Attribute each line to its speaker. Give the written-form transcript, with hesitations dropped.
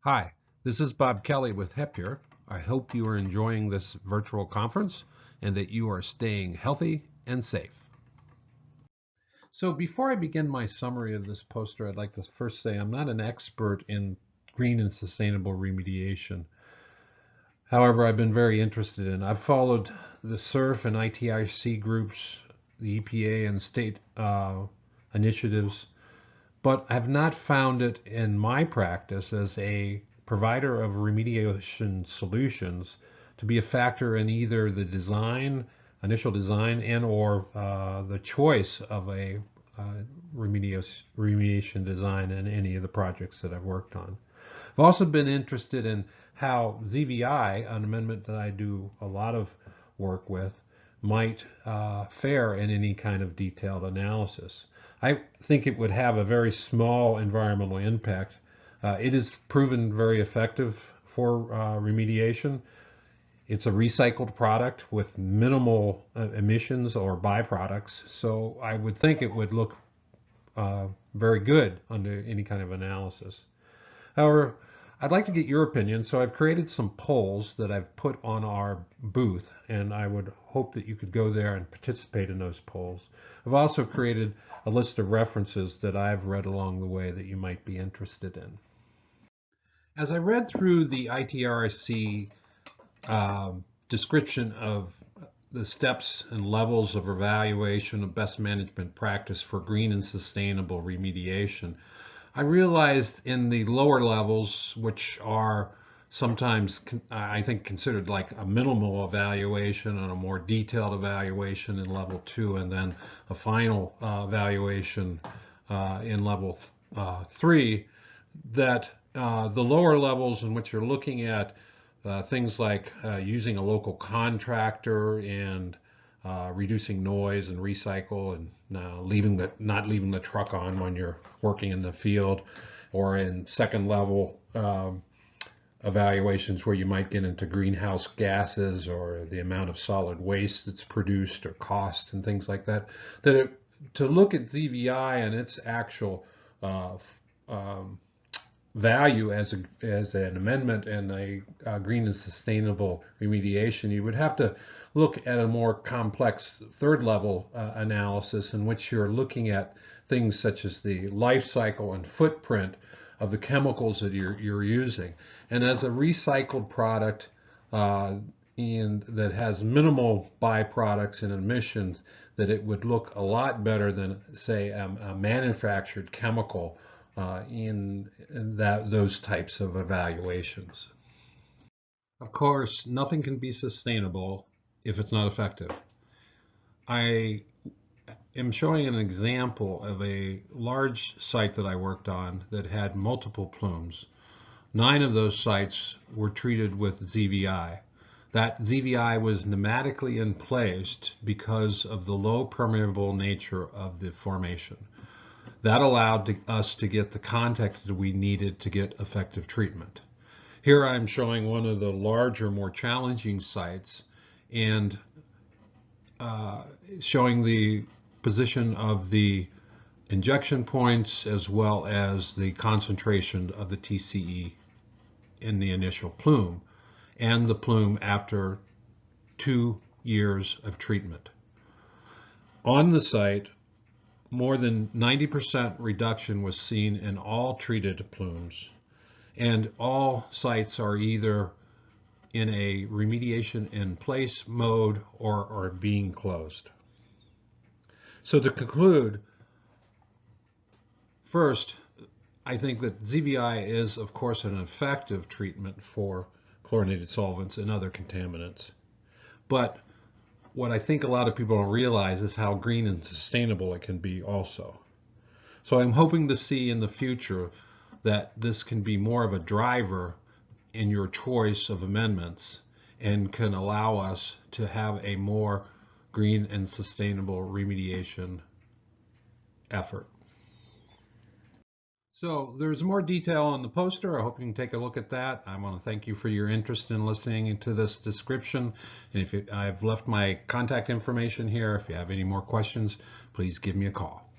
Speaker 1: Hi, this is Bob Kelley with Hepure. I hope you are enjoying this virtual conference and that you are staying healthy and safe. So before I begin my summary of this poster, I'd like to first say I'm not an expert in green and sustainable remediation. However, I've been very interested in. I've followed the SURF and ITIC groups, the EPA and state initiatives, but I've not found it in my practice as a provider of remediation solutions to be a factor in either the design, initial design, and or the choice of a remediation design in any of the projects that I've worked on. I've also been interested in how ZVI, an amendment that I do a lot of work with, might fare in any kind of detailed analysis. I think it would have a very small environmental impact. It is proven very effective for remediation. It's a recycled product with minimal emissions or byproducts, so I would think it would look very good under any kind of analysis. However, I'd like to get your opinion, so I've created some polls that I've put on our booth, and I would hope that you could go there and participate in those polls. I've also created a list of references that I've read along the way that you might be interested in. As I read through the ITRC description of the steps and levels of evaluation of best management practice for green and sustainable remediation, I realized in the lower levels, which are sometimes, I think, considered like a minimal evaluation and a more detailed evaluation in level 2, and then a final evaluation in level 3, that the lower levels in which you're looking at things like using a local contractor and reducing noise and recycle and not leaving the truck on when you're working in the field, or in second level evaluations where you might get into greenhouse gases or the amount of solid waste that's produced or cost and things like that. To look at ZVI and its actual value as an amendment and a green and sustainable remediation, you would have to look at a more complex third level analysis in which you're looking at things such as the life cycle and footprint of the chemicals that you're using. And as a recycled product and that has minimal byproducts and emissions, that it would look a lot better than, say, a manufactured chemical in those types of evaluations. Of course, nothing can be sustainable if it's not effective. I am showing an example of a large site that I worked on that had multiple plumes. 9 of those sites were treated with ZVI. That ZVI was pneumatically emplaced because of the low permeable nature of the formation. That allowed us to get the context that we needed to get effective treatment. Here I'm showing one of the larger, more challenging sites and showing the position of the injection points as well as the concentration of the TCE in the initial plume and the plume after 2 years of treatment. On the site, more than 90% reduction was seen in all treated plumes, and all sites are either in a remediation in place mode or are being closed. So to conclude, first, I think that ZVI is, of course, an effective treatment for chlorinated solvents and other contaminants. But what I think a lot of people don't realize is how green and sustainable it can be also. So I'm hoping to see in the future that this can be more of a driver in your choice of amendments and can allow us to have a more green and sustainable remediation effort. So there's more detail on the poster. I hope you can take a look at that. I want to thank you for your interest in listening to this description. And I've left my contact information here. If you have any more questions, please give me a call.